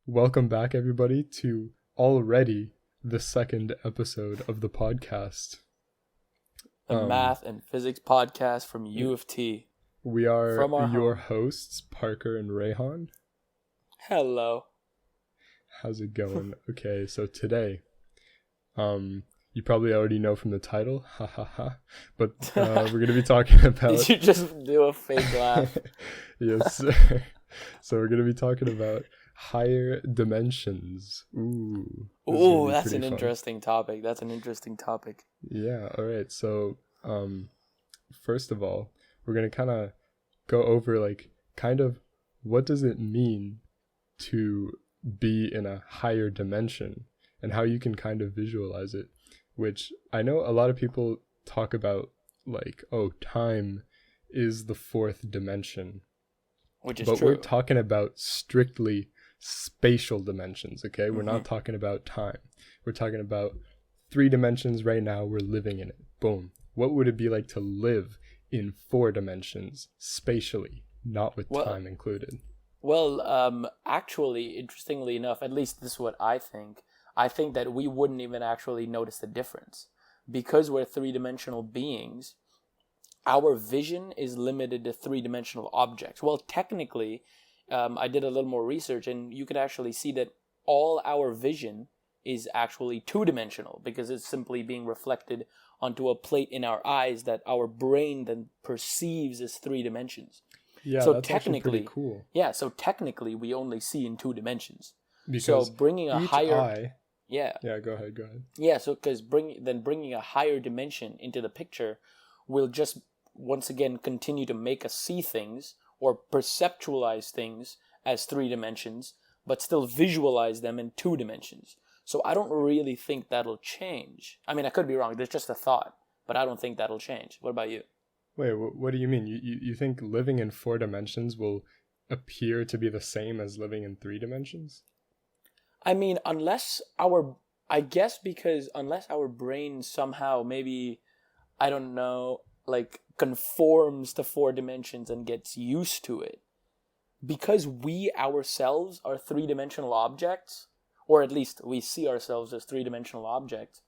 Welcome back, everybody, to already the second episode of the podcast. The Math and Physics Podcast from U of T. We are From our your home. hosts, Parker and Rayhan. Hello. How's it going? Okay, so today, you probably already know from the title, ha ha ha, but we're going to be talking about... Did you just do a fake laugh? Yes, sir. So we're going to be talking about higher dimensions. Ooh, that's an interesting topic. Yeah, all right. So, first of all, we're going to kind of go over what does it mean to be in a higher dimension and how you can kind of visualize it, which I know a lot of people talk about time is the fourth dimension. Which is but true. We're talking about strictly spatial dimensions, okay? We're not talking about time. We're talking about 3 dimensions right now. We're living in it. Boom. What would it be like to live in 4 dimensions spatially, not with time included? Well, actually, interestingly enough, at least this is what I think. I think that we wouldn't even actually notice the difference. Because we're 3-dimensional beings, our vision is limited to 3-dimensional objects. Well, technically, I did a little more research, and you could actually see that all our vision is actually 2-dimensional because it's simply being reflected onto a plate in our eyes that our brain then perceives as 3 dimensions. Yeah, so that's actually pretty cool. Yeah, so technically we only see in 2 dimensions. Because so bringing a higher Yeah, go ahead. Yeah, so because bringing a higher dimension into the picture will just once again continue to make us see things or perceptualize things as 3 dimensions, but still visualize them in 2 dimensions. So I don't really think that'll change. I mean, I could be wrong. There's just a thought, but I don't think that'll change. What about you? Wait, what do you mean? You think living in 4 dimensions will appear to be the same as living in 3 dimensions? I mean, unless our brain somehow maybe, I don't know, conforms to 4 dimensions and gets used to it. Because we ourselves are 3-dimensional objects, or at least we see ourselves as 3-dimensional objects,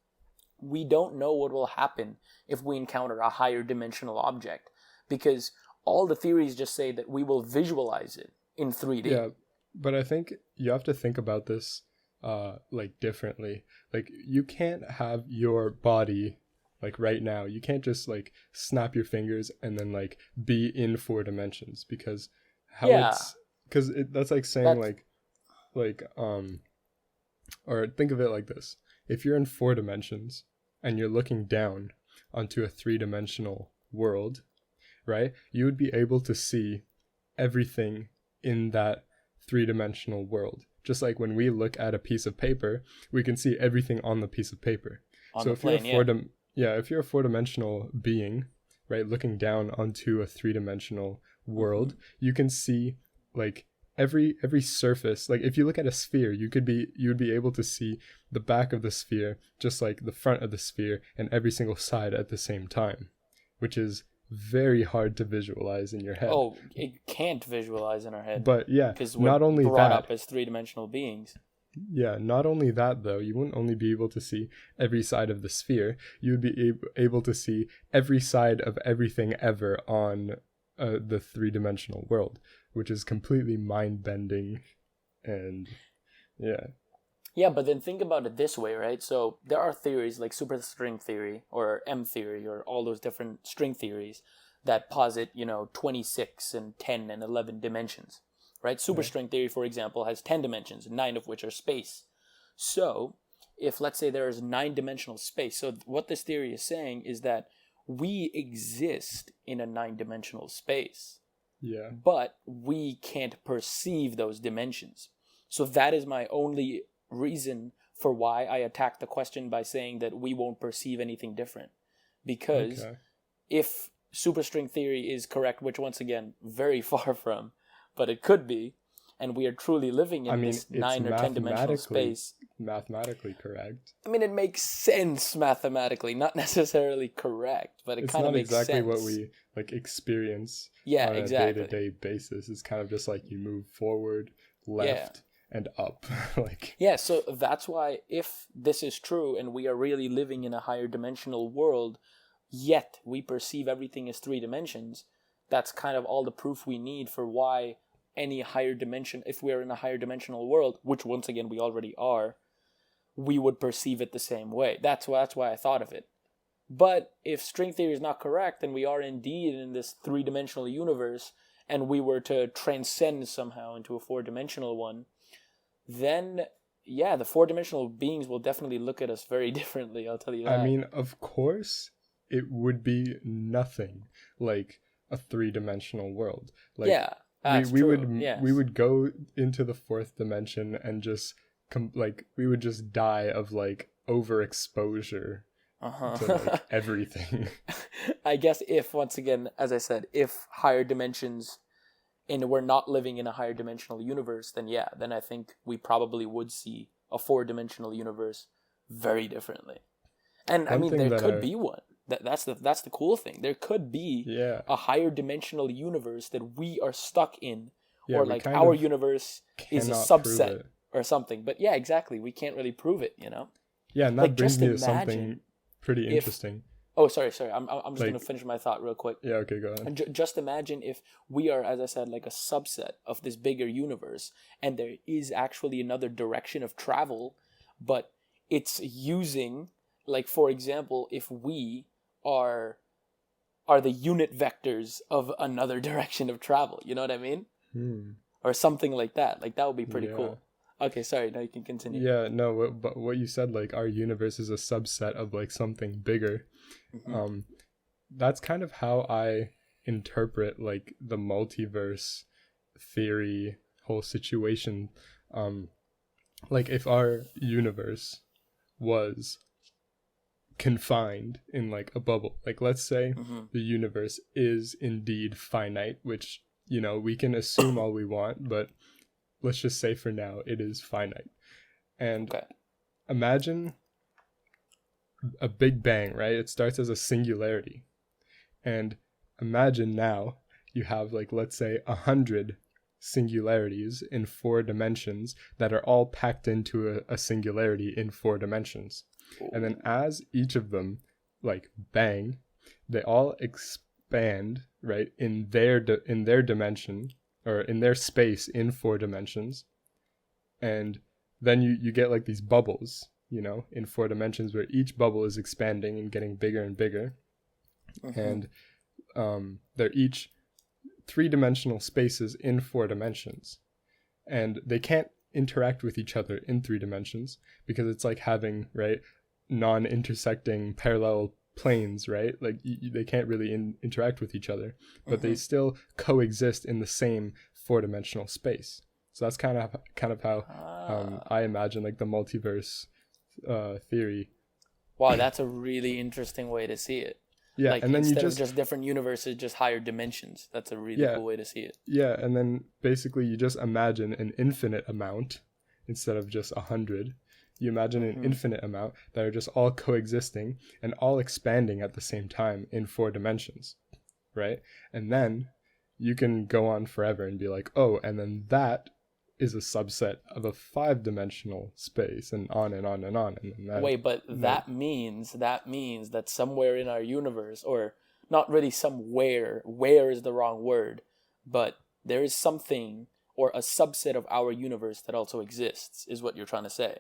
we don't know what will happen if we encounter a higher dimensional object. Because all the theories just say that we will visualize it in 3D. Yeah, but I think you have to think about this differently. You can't have your body right now. You can't just snap your fingers and then be in 4 dimensions, because that's like saying or think of it like this. If you're in 4 dimensions and you're looking down onto a 3-dimensional world, right? You would be able to see everything in that 3-dimensional world. Just like when we look at a piece of paper, we can see everything on the piece of paper. So if you're if you're a 4-dimensional being, right, looking down onto a 3-dimensional world, you can see every surface. If you look at a sphere, you would be able to see the back of the sphere just like the front of the sphere and every single side at the same time, which is very hard to visualize in your head. Oh, it can't visualize in our head. But yeah, because we're not only brought that, up as 3-dimensional beings. Yeah, not only that though, you wouldn't only be able to see every side of the sphere, you would be able to see every side of everything ever on the 3-dimensional world, which is completely mind-bending. And yeah, but then think about it this way, right? So there are theories like superstring theory or M theory or all those different string theories that posit 26 and 10 and 11 dimensions. Right? Superstring theory, for example, has 10 dimensions, 9 of which are space. So, if let's say there is 9-dimensional space, so what this theory is saying is that we exist in a 9-dimensional space. Yeah. But we can't perceive those dimensions. So that is my only reason for why I attack the question by saying that we won't perceive anything different. Because if superstring theory is correct, which once again, very far from, but it could be, and we are truly living in this 9 or 10-dimensional space. Mathematically correct. I mean, it makes sense mathematically, not necessarily correct, but it kind of makes sense. It's not exactly what we experience on a day-to-day basis. It's kind of just you move forward, left, and up. Like, yeah, so that's why if this is true and we are really living in a higher dimensional world, yet we perceive everything as 3 dimensions, that's kind of all the proof we need for why any higher dimension, if we're in a higher dimensional world, which once again we already are, we would perceive it the same way. That's why I thought of it. But if string theory is not correct, and we are indeed in this 3-dimensional universe, and we were to transcend somehow into a 4-dimensional one, then yeah, the 4-dimensional beings will definitely look at us very differently, I'll tell you that. I mean, of course, it would be nothing like a 3-dimensional world. Like, yeah, that's we true. would Yes. we would go into the 4th dimension and just like we would just die of like overexposure to like everything. I guess if, once again, as I said, if higher dimensions, and we're not living in a higher dimensional universe, then yeah, then I think we probably would see a 4-dimensional universe very differently. And I mean, there could be one. That's the cool thing. There could be a higher dimensional universe that we are stuck in, or like our universe is a subset or something. But yeah, exactly. We can't really prove it, you know? Yeah, and that like, brings me to something pretty interesting. Oh, sorry. I'm just going to finish my thought real quick. Yeah, okay, go ahead. And just imagine if we are, as I said, like a subset of this bigger universe, and there is actually another direction of travel, but it's using, like, for example, if we are the unit vectors of another direction of travel, you know what I mean? Or something like that. Like, that would be pretty cool. Okay, sorry, now you can continue. Yeah, no, but what you said, like, our universe is a subset of, like, something bigger. Mm-hmm. That's kind of how I interpret, like, the multiverse theory whole situation. Like, if our universe was confined in, like, a bubble, like, let's say the universe is indeed finite, which, you know, we can assume all we want, but let's just say for now it is finite. And imagine a big bang, right? It starts as a singularity. And imagine now you have, like, let's say 100 singularities in 4 dimensions that are all packed into a singularity in 4 dimensions. And then as each of them, like, bang, they all expand, right, in their dimension, or in their space in 4 dimensions. And then you get, like, these bubbles, you know, in 4 dimensions, where each bubble is expanding and getting bigger and bigger. And they're each 3-dimensional spaces in 4 dimensions. And they can't interact with each other in 3 dimensions, because it's like having, right, non-intersecting parallel planes, right? Like, they can't really interact with each other, but they still coexist in the same 4-dimensional space. So that's kind of how I imagine, like, the multiverse theory. Wow, that's a really interesting way to see it. Yeah, like, and then instead of just different universes, just higher dimensions. That's a really cool way to see it. Yeah, and then basically you just imagine an infinite amount instead of just 100. You imagine an infinite amount that are just all coexisting and all expanding at the same time in 4 dimensions, right? And then you can go on forever and be like, oh, and then that is a subset of a 5-dimensional space, and on and on and on. And then wait, but that means that somewhere in our universe, or not really somewhere, where is the wrong word, but there is something or a subset of our universe that also exists, is what you're trying to say.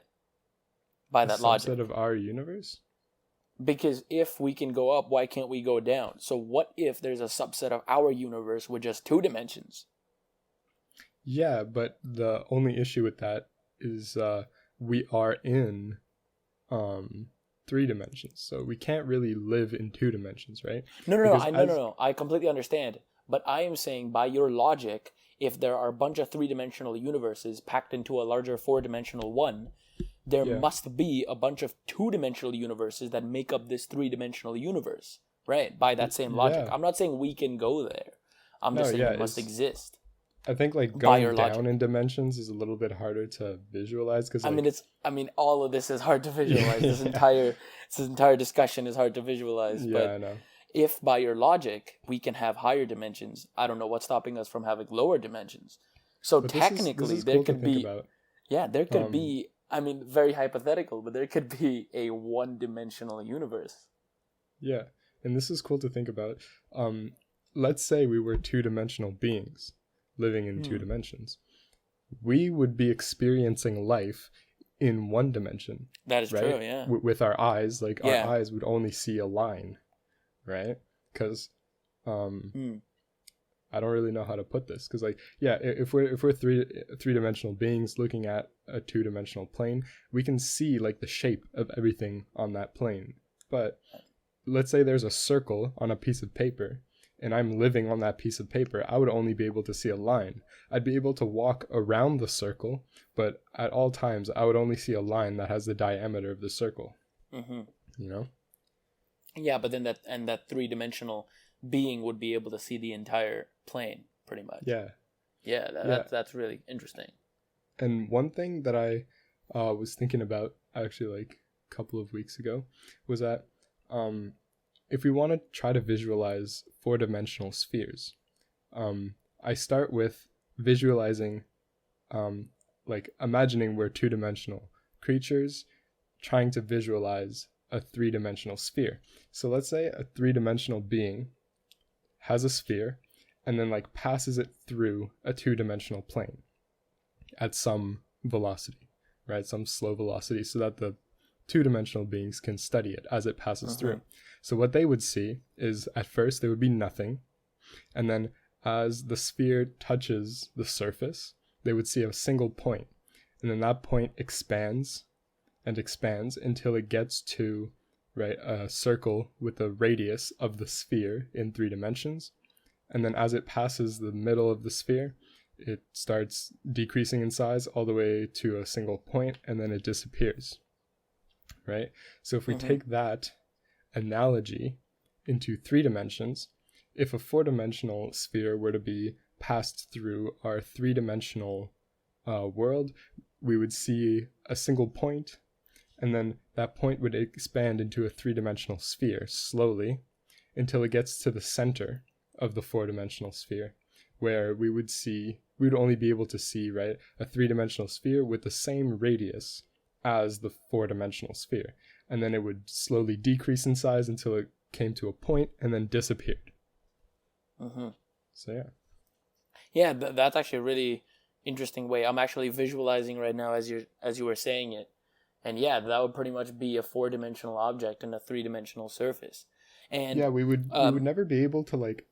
By that logic. Subset of our universe? Because if we can go up, why can't we go down? So what if there's a subset of our universe with just 2 dimensions? Yeah, but the only issue with that is we are in 3 dimensions, so we can't really live in 2 dimensions, right? No. I completely understand. But I am saying, by your logic, if there are a bunch of 3-dimensional universes packed into a larger 4-dimensional one, there must be a bunch of 2-dimensional universes that make up this 3-dimensional universe, right? By that same logic. I'm not saying we can go there. I'm just saying it must exist. I think, like, going down in dimensions is a little bit harder to visualize, because all of this is hard to visualize. This entire discussion is hard to visualize. Yeah, but I know. If by your logic we can have higher dimensions, I don't know what's stopping us from having lower dimensions. So but technically, there could be. Yeah, there could Um, be, I mean, very hypothetical, but there could be a one-dimensional universe. yeah, and this is cool to think about. Um, let's say we were two-dimensional beings living in two Hmm. dimensions. We would be experiencing life in one dimension, That is right? true, yeah. With our eyes, like our Yeah. eyes would only see a line, right? Because Hmm. I don't really know how to put this, because like, yeah, if we're three-dimensional beings looking at a two-dimensional plane, we can see like the shape of everything on that plane. But let's say there's a circle on a piece of paper, and I'm living on that piece of paper, I would only be able to see a line. I'd be able to walk around the circle, but at all times I would only see a line that has the diameter of the circle. Mm-hmm. You know? Yeah, but then that three-dimensional being would be able to see the entire plane, pretty much. Yeah. Yeah, Yeah. that's really interesting. And one thing that I was thinking about actually like a couple of weeks ago was that if we want to try to visualize four-dimensional spheres, I start with visualizing, like imagining we're two-dimensional creatures trying to visualize a three-dimensional sphere. So let's say a three-dimensional being has a sphere and then like passes it through a two-dimensional plane at some velocity, right? Some slow velocity, so that the two-dimensional beings can study it as it passes through. So what they would see is at first there would be nothing, and then as the sphere touches the surface, they would see a single point, and then that point expands and expands until it gets to, right, a circle with a radius of the sphere in 3 dimensions. And then as it passes the middle of the sphere, it starts decreasing in size all the way to a single point, and then it disappears, right? So if we take that analogy into 3 dimensions, if a 4-dimensional sphere were to be passed through our 3-dimensional world, we would see a single point, and then that point would expand into a 3-dimensional sphere slowly until it gets to the center of the 4-dimensional sphere, where we would only be able to see, right, a 3-dimensional sphere with the same radius as the 4-dimensional sphere. And then it would slowly decrease in size until it came to a point and then disappeared. So yeah. Yeah, that's actually a really interesting way. I'm actually visualizing right now as you were saying it. And yeah, that would pretty much be a 4-dimensional object in a 3-dimensional surface. And yeah, we would never be able to like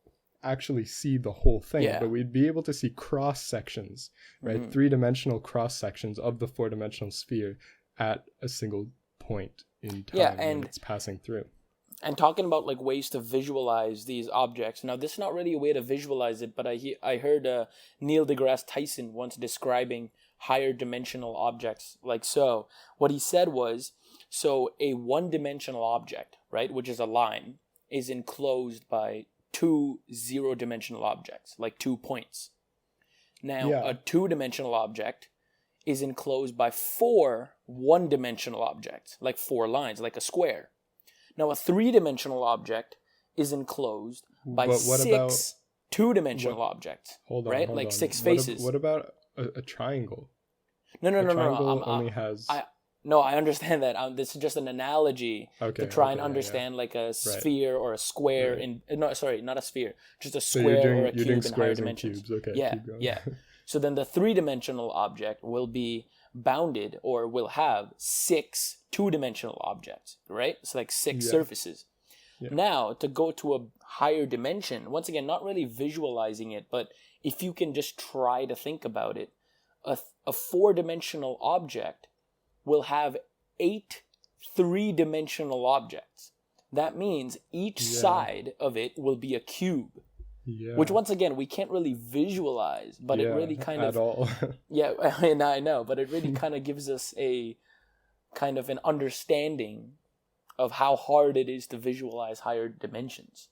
actually see the whole thing, but we'd be able to see cross sections, right? 3-dimensional cross sections of the 4-dimensional sphere at a single point in time when it's passing through. And talking about like ways to visualize these objects. Now, this is not really a way to visualize it, but I heard Neil deGrasse Tyson once describing higher dimensional objects like so. What he said was, so a one-dimensional object, right, which is a line, is enclosed by 2 zero-dimensional objects, like 2 points. Now, a 2-dimensional object is enclosed by 4 one-dimensional objects, like 4 lines, like a square. Now, a 3-dimensional object is enclosed by 6 two-dimensional objects. Hold on, right? Hold like on. 6 faces. What about a triangle? No. Triangle only has. No, I understand that. This is just an analogy to try and understand like a sphere or a square no, sorry, not a sphere, just a square or a cube in higher dimensions. Cubes. Okay, yeah, keep going. yeah. So then the 3-dimensional object will be bounded or will have 6 2-dimensional objects, right? So like 6 surfaces. Yeah. Now, to go to a higher dimension, once again, not really visualizing it, but if you can just try to think about it, a 4-dimensional object will have 8 3-dimensional objects. That means each side of it will be a cube. Yeah. Which, once again, we can't really visualize, but it really kind of... at all. Yeah, I know, but it really kind of gives us a kind of an understanding of how hard it is to visualize higher dimensions.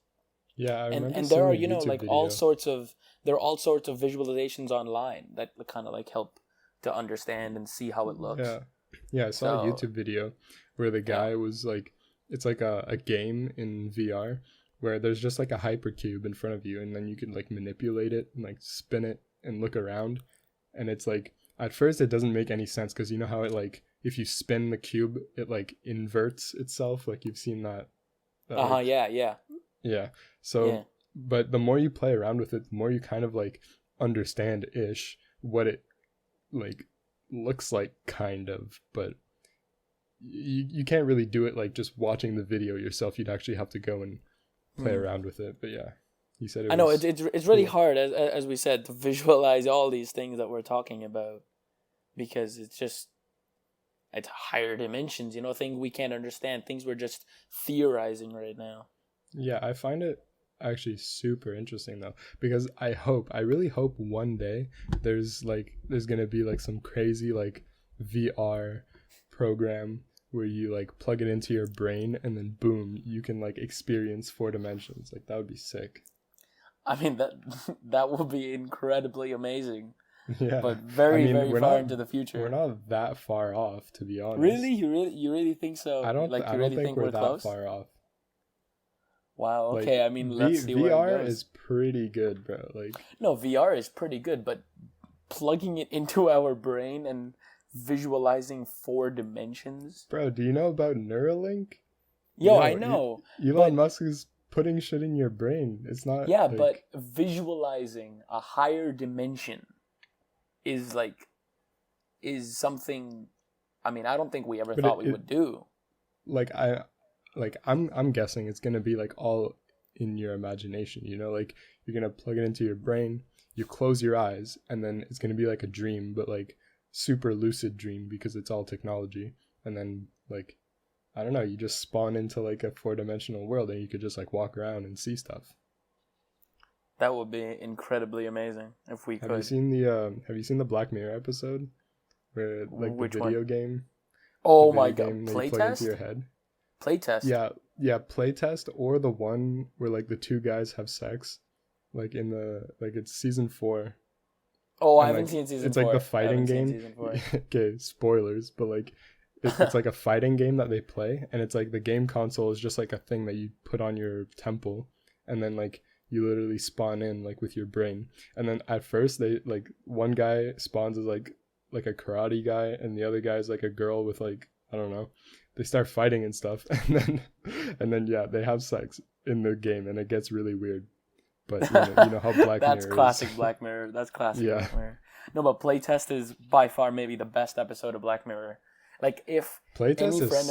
Yeah, I remember and there are, like video. all sorts of visualizations online that kind of like help to understand and see how it looks. Yeah, I saw a YouTube video where the guy was like, it's like a game in VR where there's just like a hypercube in front of you, and then you can like manipulate it and like spin it and look around, and it's like at first it doesn't make any sense because you know how it like if you spin the cube it like inverts itself, like you've seen that like, yeah. So Yeah. but the more you play around with it, the more you kind of like understand ish what it like looks like, kind of. But you can't really do it like just watching the video yourself. You'd actually have to go and play around with it. But yeah, you said it I know was it's really hard, as we said, to visualize all these things that we're talking about, because it's higher dimensions, you know, things we can't understand, things we're just theorizing right now. Yeah, I find it actually super interesting though, because I really hope one day there's gonna be like some crazy like VR program where you like plug it into your brain and then boom, you can like experience 4 dimensions. Like that would be sick. I mean, that would be incredibly amazing. Yeah, but very far into the future. We're not that far off, to be honest. Really, you really think so? I don't think we're that far off. Wow. Okay. Like, I mean, let's see where it VR goes. is pretty good, bro. Like, no, VR is pretty good, but plugging it into our brain and visualizing 4 dimensions. Bro, do you know about Neuralink? Yo, I know. Elon Musk is putting shit in your brain. It's not. Yeah, like, but visualizing a higher dimension is something. I mean, I don't think we ever thought we would do. I'm guessing it's gonna be like all in your imagination. You know, like you're gonna plug it into your brain. You close your eyes, and then it's gonna be like a dream, but like super lucid dream because it's all technology. And then like, I don't know, you just spawn into like a 4-dimensional world, and you could just like walk around and see stuff. That would be incredibly amazing if we could. Have you seen the Black Mirror episode where like which the video one? game? Oh my god! Playtest. Into your head. Playtest. Yeah, playtest, or the one where like the 2 guys have sex, like in the like it's season 4. Oh, I haven't seen season 4. It's like the fighting game. Okay, spoilers, but like it's like a fighting game that they play, and it's like the game console is just like a thing that you put on your temple, and then like you literally spawn in like with your brain. And then at first they like one guy spawns as like a karate guy, and the other guy is like a girl with like, I don't know. They start fighting and stuff, and then yeah, they have sex in the game, and it gets really weird. But you know how Black Mirror is. That's classic Black Mirror. That's classic Black Mirror. No, but Playtest is by far maybe the best episode of Black Mirror. Like if any friend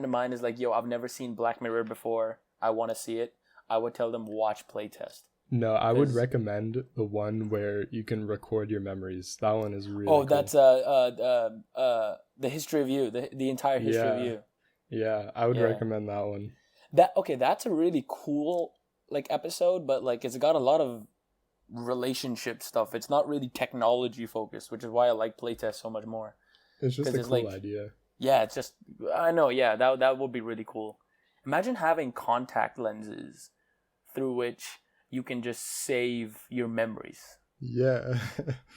of mine is like, yo, I've never seen Black Mirror before, I want to see it, I would tell them watch Playtest. No, I would recommend the one where you can record your memories. That one is really cool. That's the history of you, the entire history of you. Yeah, I would recommend that one. That's a really cool like episode, but like it's got a lot of relationship stuff. It's not really technology focused, which is why I like Playtest so much more. It's just a cool idea. Yeah, it's just, I know, yeah, that would be really cool. Imagine having contact lenses through which you can just save your memories. Yeah.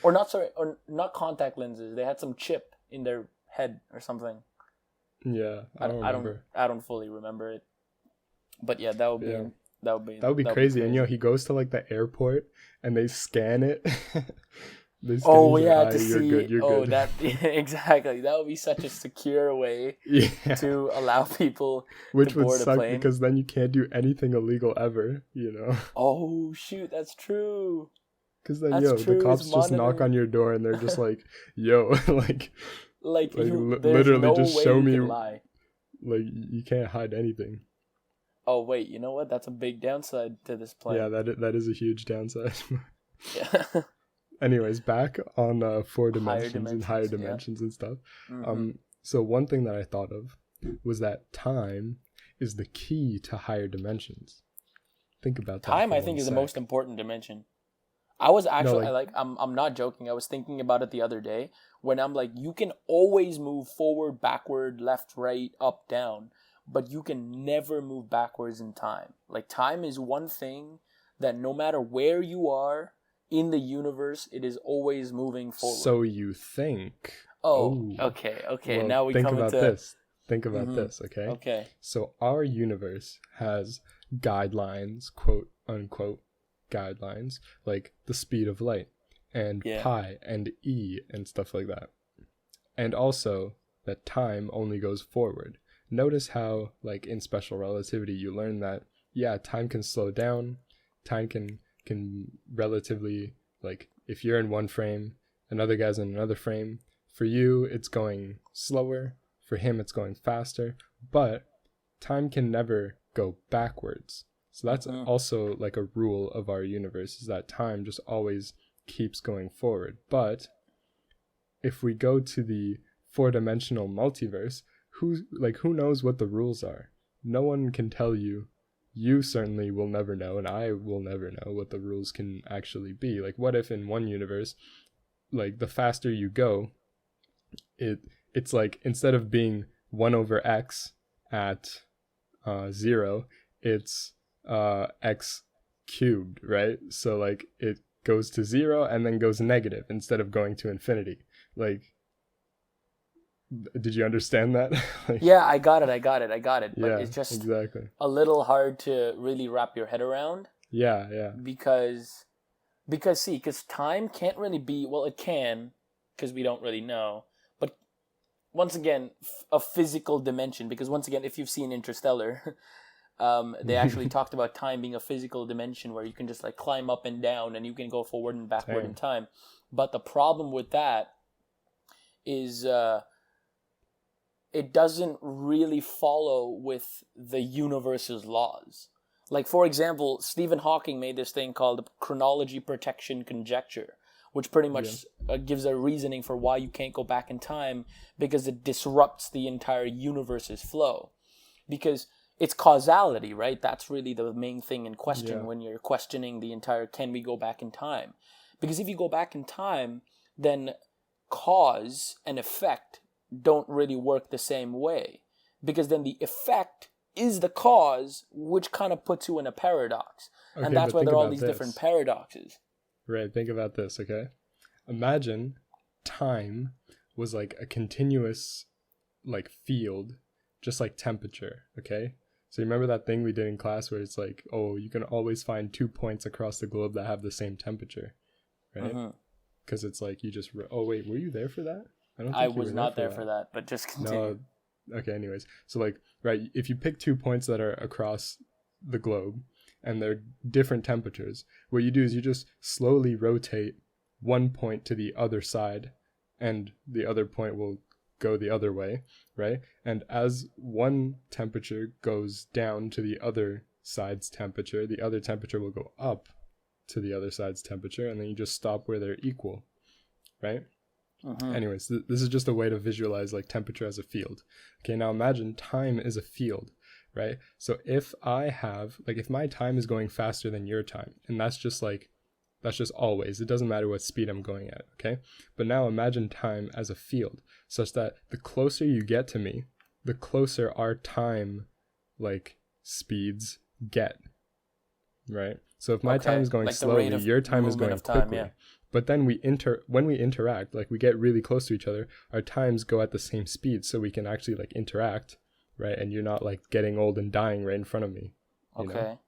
or not contact lenses. They had some chip in their head or something. Yeah, I don't fully remember it. But yeah, that would be crazy. And he goes to like the airport and they scan it. To see. You're good. That exactly. That would be such a secure way to allow people Which to board would suck a plane. Because then you can't do anything illegal ever. You know. Oh shoot, that's true. Because then the cops just knock on your door and they're just like, yo, like literally no just show me. Lie. Like you can't hide anything. Oh wait, you know what? That's a big downside to this plane. Yeah, that is a huge downside. Yeah. Anyways, back on 4 dimensions and higher dimensions and stuff. Mm-hmm. So one thing that I thought of was that time is the key to higher dimensions. Think about that. Time, I think, is the most important dimension. I was actually I'm not joking. I was thinking about it the other day when I'm like, you can always move forward, backward, left, right, up, down, but you can never move backwards in time. Like time is one thing that no matter where you are in the universe, it is always moving forward. So you think. Oh. Okay. Well, now we think come about into this. Think about this, okay? Okay. So our universe has guidelines, quote unquote guidelines, like the speed of light. and pi and e and stuff like that. And also that time only goes forward. Notice how, like, in special relativity, you learn that, yeah, time can slow down. Time can relatively, like, if you're in one frame, another guy's in another frame. For you, it's going slower. For him, it's going faster. But time can never go backwards. So that's also like a rule of our universe, is that time just always keeps going forward. But if we go to the four-dimensional multiverse, who knows what the rules are? No one can tell you. You certainly will never know, and I will never know what the rules can actually be. Like, what if in one universe, like, the faster you go, it's like, instead of being 1 over x at 0, it's x cubed, right? So, like, it goes to 0 and then goes negative instead of going to infinity. Like, did you understand that? Like, yeah, I got it. But yeah, it's just exactly a little hard to really wrap your head around. Yeah. Because time can't really be, well, it can, because we don't really know. But once again, a physical dimension, because once again, if you've seen Interstellar, they actually talked about time being a physical dimension where you can just, like, climb up and down and you can go forward and backward in time. But the problem with that is it doesn't really follow with the universe's laws. Like, for example, Stephen Hawking made this thing called the chronology protection conjecture, which pretty much gives a reasoning for why you can't go back in time, because it disrupts the entire universe's flow. Because it's causality, right? That's really the main thing in question when you're questioning the entire, can we go back in time? Because if you go back in time, then cause and effect don't really work the same way, because then the effect is the cause, which kind of puts you in a paradox. And that's why there are all these different paradoxes. Right, think about this, okay? Imagine time was like a continuous, like, field, just like temperature, okay? So you remember that thing we did in class where it's like, oh, you can always find 2 points across the globe that have the same temperature, right? Because it's like you just... Oh, wait, were you there for that? I was not there for that, but just continue. No. Okay, anyways. So, like, right, if you pick 2 points that are across the globe and they're different temperatures, what you do is you just slowly rotate one point to the other side and the other point will go the other way, right? And as one temperature goes down to the other side's temperature, the other temperature will go up to the other side's temperature, and then you just stop where they're equal, right? Anyways, this is just a way to visualize, like, temperature as a field. Okay, now imagine time is a field, right? So if my time is going faster than your time, and that's just always, it doesn't matter what speed I'm going at, okay? But now imagine time as a field, such that the closer you get to me, the closer our time, like, speeds get, right? So if my time is going slowly, your time is going quickly. But then when we interact, like, we get really close to each other, our times go at the same speed, so we can actually, like, interact, right? And you're not, like, getting old and dying right in front of me. You know?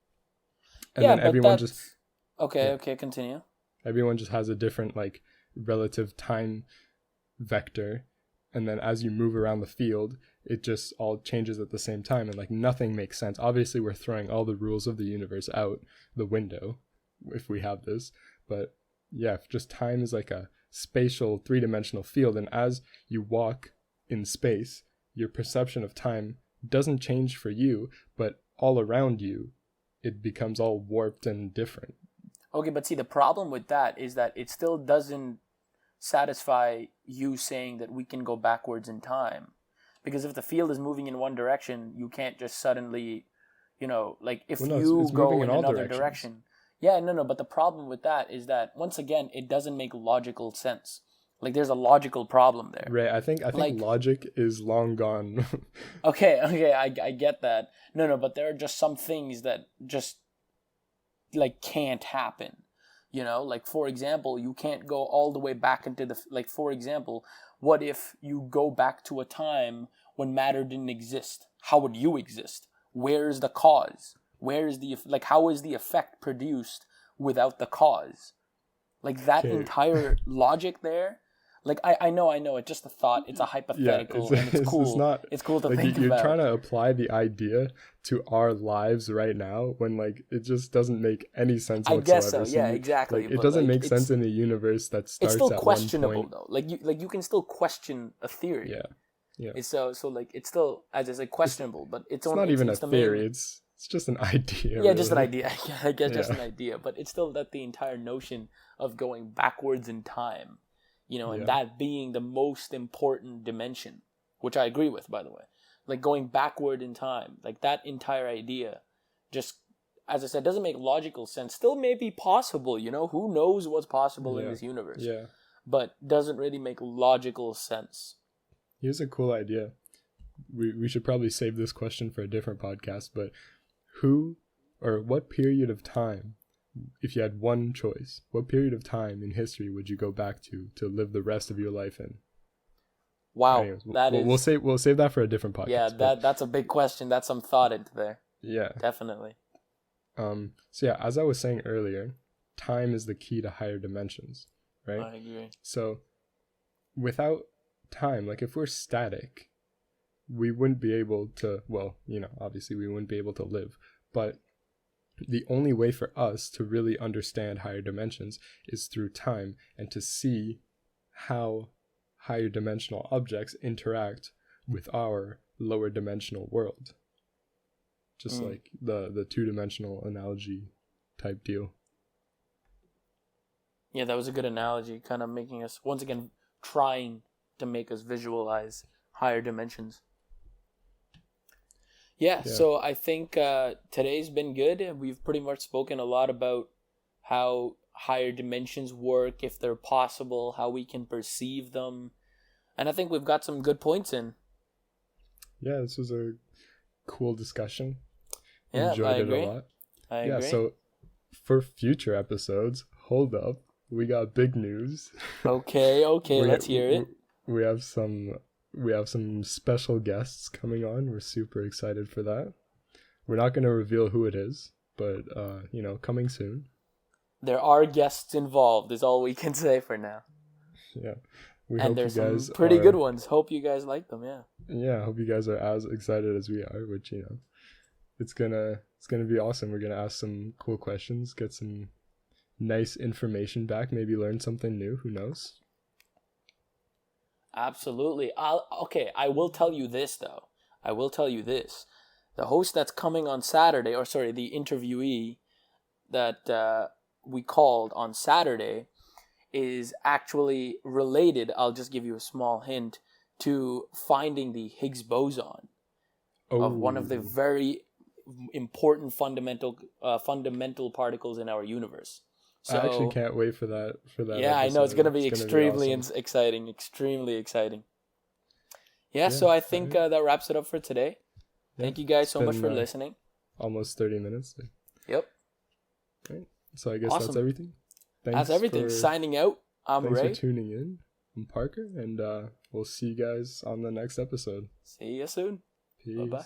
And then everyone just... Okay, continue. Everyone just has a different, like, relative time vector, and then as you move around the field, it just all changes at the same time, and, like, nothing makes sense. Obviously, we're throwing all the rules of the universe out the window if we have this, but yeah, just time is like a spatial three-dimensional field, and as you walk in space, your perception of time doesn't change for you, but all around you, it becomes all warped and different. Okay, but see, the problem with that is that it still doesn't satisfy you saying that we can go backwards in time. Because if the field is moving in one direction, you can't just suddenly, like, if you go in another direction. Yeah, no, but the problem with that is that, once again, it doesn't make logical sense. Like, there's a logical problem there. Right, I think like, logic is long gone. Okay, I get that. No, but there are just some things that just, like, can't happen. Like, for example, you can't go all the way back into like, for example, what if you go back to a time when matter didn't exist? How would you exist? Where's the cause? How is the effect produced without the cause? Like that entire logic there. Like I know, it's just a thought. It's a hypothetical, and it's cool. It's cool to think you're about. Trying to apply the idea to our lives right now when like it just doesn't make any sense whatsoever. I guess so. Yeah, exactly. Like, it doesn't make sense in a universe that starts. It's still at questionable 1 point. though. Like you can still question a theory. Yeah. It's so like it's still, as I said, questionable, but it's not even a theory. It's just an idea. Yeah, really. Just an idea. Yeah, I guess just an idea, but it's still that the entire notion of going backwards in time. And that being the most important dimension, which I agree with, by the way. Like going backward in time, like that entire idea, just, as I said, doesn't make logical sense. Still may be possible, who knows what's possible in this universe. Yeah. But doesn't really make logical sense. Here's a cool idea. We should probably save this question for a different podcast, but who or what period of time, if you had one choice, what period of time in history would you go back to live the rest of your life in? Wow, anyways, we'll save that for a different podcast. Yeah, that's a big question. That's some thought into there. Yeah, definitely. So yeah, as I was saying earlier, time is the key to higher dimensions, right? I agree. So without time, like if we're static, we wouldn't be able to. Well, obviously we wouldn't be able to live, but the only way for us to really understand higher dimensions is through time and to see how higher dimensional objects interact with our lower dimensional world. Just like the two-dimensional analogy type deal. Yeah, that was a good analogy, kind of making us, once again, trying to make us visualize higher dimensions. Yeah, so I think today's been good. We've pretty much spoken a lot about how higher dimensions work, if they're possible, how we can perceive them. And I think we've got some good points in. Yeah, this was a cool discussion. Yeah, Enjoyed I agree. it a lot. I agree. So for future episodes, hold up. We got big news. Okay, let's hear it. We have some special guests coming on. We're super excited for that. We're not going to reveal who it is, but, coming soon. There are guests involved, is all we can say for now. Yeah. And there's some pretty good ones. Hope you guys like them, yeah. Yeah, hope you guys are as excited as we are, which, it's gonna be awesome. We're going to ask some cool questions, get some nice information back, maybe learn something new. Who knows? Absolutely. I will tell you this, though. The host that's coming on Saturday, the interviewee that we called on Saturday is actually related, I'll just give you a small hint, to finding the Higgs boson of one of the very important fundamental particles in our universe. So, I actually can't wait for that. Yeah, episode. I know it's going to be extremely exciting. Extremely exciting. Yeah, so I think that wraps it up for today. Yeah, thank you guys so much for listening. Almost 30 minutes. Yep. Right. So I guess that's everything. That's everything. Signing out. I'm Ray. Thanks for tuning in. I'm Parker, and we'll see you guys on the next episode. See you soon. Peace. Bye-bye.